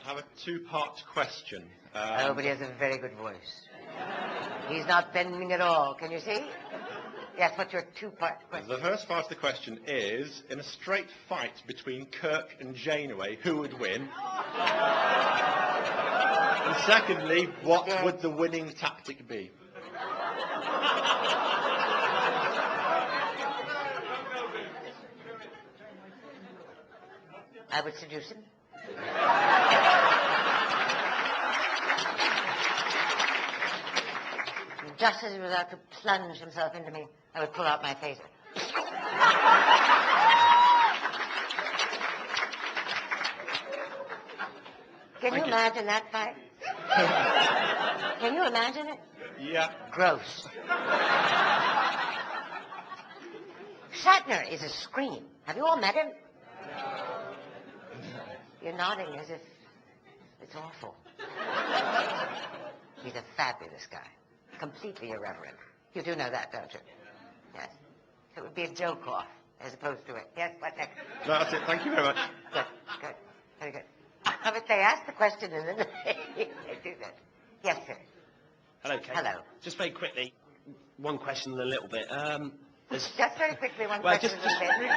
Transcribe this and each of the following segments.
have a two-part question. Oh, but he has a very good voice. He's not bending at all. Can you see? Yes, what's your two-part question? The first part of the question is, in a straight fight between Kirk and Janeway, who would win? And secondly, what would the winning tactic be? I would seduce him. Just as he was about to plunge himself into me, I would pull out my phaser. Can you imagine that fight? Can you imagine it? Yeah. Gross. Shatner is a scream. Have you all met him? You're nodding as if it's awful. He's a fabulous guy. Completely irreverent. You do know that, don't you? Yes. So it would be a joke off as opposed to it. Yes, what next? No, that's it. Thank you very much. Good, good. Very good. But they ask the question and then they do that. Yes, sir. Hello, Kate. Hello. Just very quickly, one question and a little bit. Just very quickly, one question and a little bit.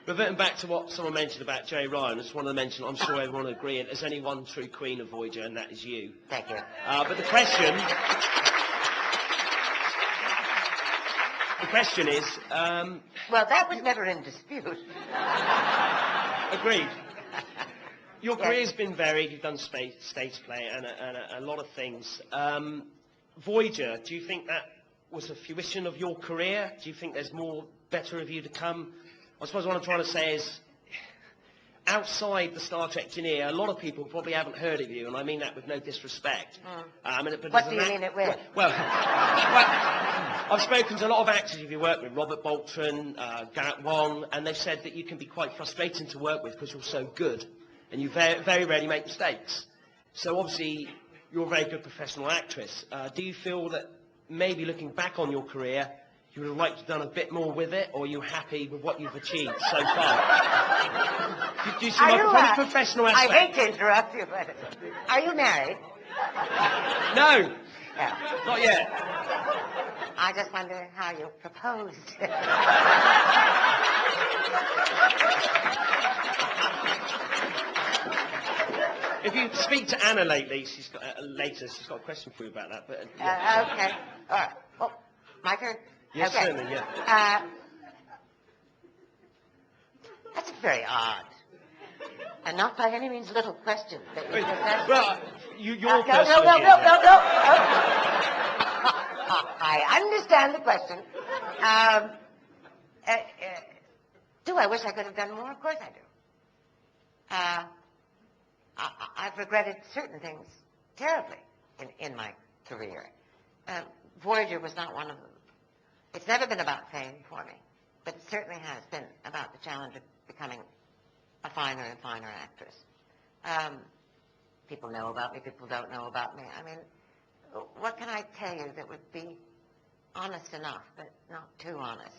Reverting back to what someone mentioned about Jay Ryan, I just wanted to mention, I'm sure everyone will agree, there's only one true queen of Voyager, and that is you. Thank you. But the question is... well, that was never in dispute. Agreed. Your career's been varied, you've done stage play and a lot of things. Voyager, do you think that was a fruition of your career? Do you think there's more better of you to come? I suppose what I'm trying to say is, outside the Star Trek Engineer, a lot of people probably haven't heard of you, and I mean that with no disrespect. But what do you mean it with? Well, I've spoken to a lot of actors you've worked with, Robert Bolton, Garrett Wong, and they've said that you can be quite frustrating to work with because you're so good, and you very, very rarely make mistakes. So obviously, you're a very good professional actress. Do you feel that maybe looking back on your career, you would have liked to have done a bit more with it, or are you happy with what you've achieved so far? Do you see my professional aspect? I hate to interrupt you, but are you married? No. Yeah. Not yet. I just wonder how you proposed. If you speak to Anna lately, she's got a question for you about that. But okay. All right. Well, my turn. Yes, okay. certainly, yeah. That's very odd. And not by any means little question that you just asked. Well, your No. I understand the question. Do I wish I could have done more? Of course I do. I've regretted certain things terribly in my career. Voyager was not one of them. It's never been about fame for me, but it certainly has been about the challenge of becoming a finer and finer actress. People know about me, people don't know about me. I mean, what can I tell you that would be honest enough, but not too honest?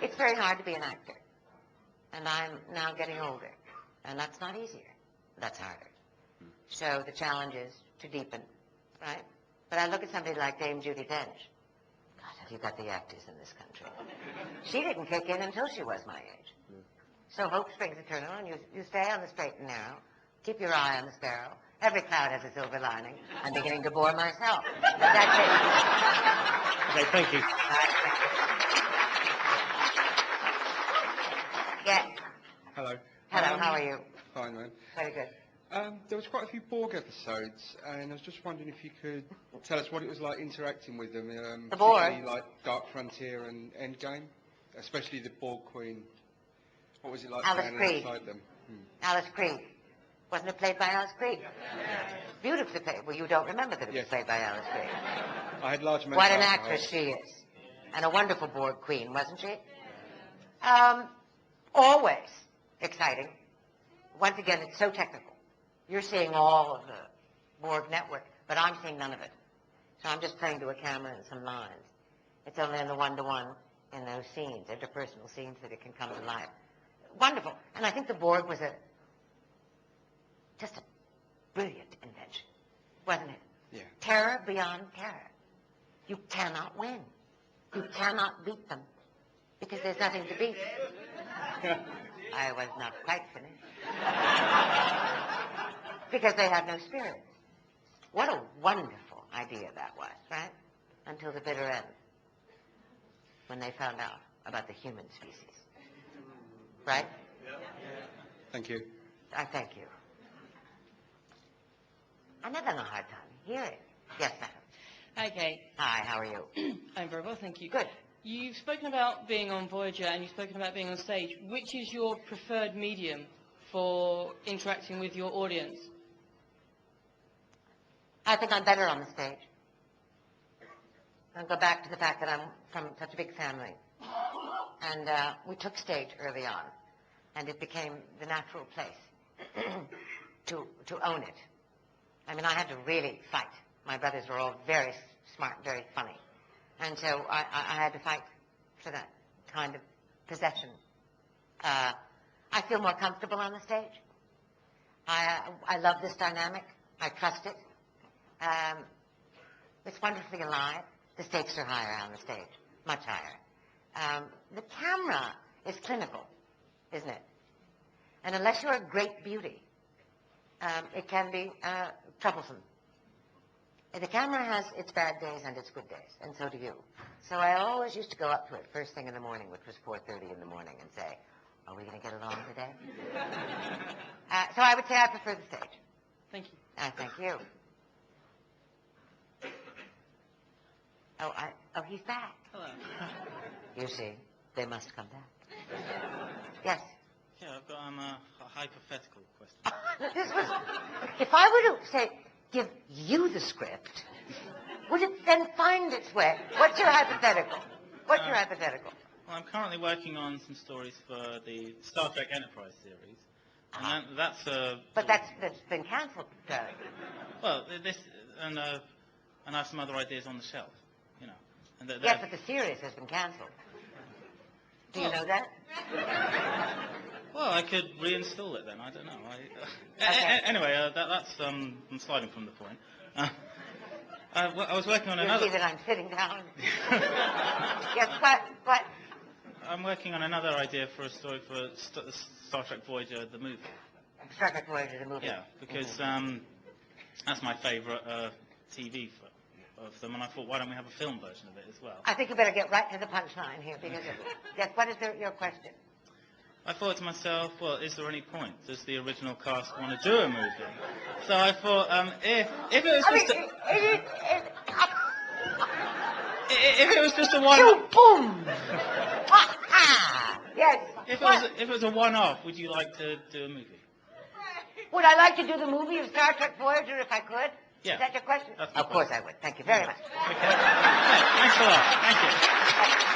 It's very hard to be an actor, and I'm now getting older, and that's not easier. That's harder. So the challenge is to deepen, right? But I look at somebody like Dame Judi Dench. God, have you got the actors in this country? She didn't kick in until she was my age. So hope springs eternal, and you stay on the straight and narrow. Keep your eye on the sparrow. Every cloud has a silver lining. I'm beginning to bore myself. But that's it. Okay, thank you. Yes. Hello. Hello, how are you? Fine, man. Very good. There was quite a few Borg episodes, and I was just wondering if you could tell us what it was like interacting with them. The Borg? Particularly like Dark Frontier and Endgame, especially the Borg Queen. What was it like Alice standing Creed. outside them? Alice Creed. Wasn't it played by Alice Creed? Beautifully played. Well, you don't remember that it was played by Alice Creed. I had large amounts What of an alcohol. actress she is. And a wonderful Borg Queen, wasn't she? Always exciting. Once again, it's so technical. You're seeing all of the Borg network, but I'm seeing none of it. So I'm just playing to a camera and some lines. It's only in the one-to-one in those scenes, interpersonal scenes, that it can come to life. Wonderful. And I think the Borg was a Just a brilliant invention, wasn't it? Yeah. Terror beyond terror. You cannot win. You cannot beat them because there's nothing to beat. I was not quite finished. Because they have no spirit. What a wonderful idea that was, right? Until the bitter end, when they found out about the human species. Right? Thank you. I thank you. I'm having a hard time hearing. Yes, madam. Hi, Kate. Hi, how are you? I'm very well, thank you. Good. You've spoken about being on Voyager and you've spoken about being on stage. Which is your preferred medium for interacting with your audience? I think I'm better on the stage. I'll go back to the fact that I'm from such a big family. And we took stage early on, and it became the natural place to own it. I mean, I had to really fight. My brothers were all very smart, very funny. And so I had to fight for that kind of possession. I feel more comfortable on the stage. I love this dynamic. I trust it. It's wonderfully alive. The stakes are higher on the stage, much higher. The camera is clinical, isn't it? And unless you're a great beauty, it can be troublesome. The camera has its bad days and its good days, and so do you. So I always used to go up to it first thing in the morning, which was 4:30 in the morning, and say, are we going to get along today? So I would say I prefer the stage. Thank you. Thank you. Oh, he's back. Hello. You see, they must come back. Yes. Yeah, I've got a hypothetical question. This was, if I were to say, give you the script, would it then find its way? What's your hypothetical? What's your hypothetical? Well, I'm currently working on some stories for the Star Trek Enterprise series. And that's But that's been cancelled, Charlie. well, this and I have some other ideas on the shelf, you know. And Yes, but the series has been cancelled. Do you know that? well, I could reinstall it then. I don't know. Okay. Anyway, that's I'm sliding from the point. I was working on You another. see that I'm sitting down. Yes, what? I'm working on another idea for a story for Star Trek Voyager, the movie. Star Trek Voyager, the movie. Yeah, because that's my favourite TV of them, and I thought, why don't we have a film version of it as well? I think you better get right to the punchline here, because yes, what is your question? I thought to myself, well, is there any point? Does the original cast want to do a movie? So I thought, if it was just if it was just a one, Boom! Yes. if it was a one-off, would you like to do a movie? Would I like to do the movie of Star Trek Voyager if I could? Yeah. Is that your question? That's my Of course I would. Thank you very much. Okay. Yeah, thanks a lot. Thank you.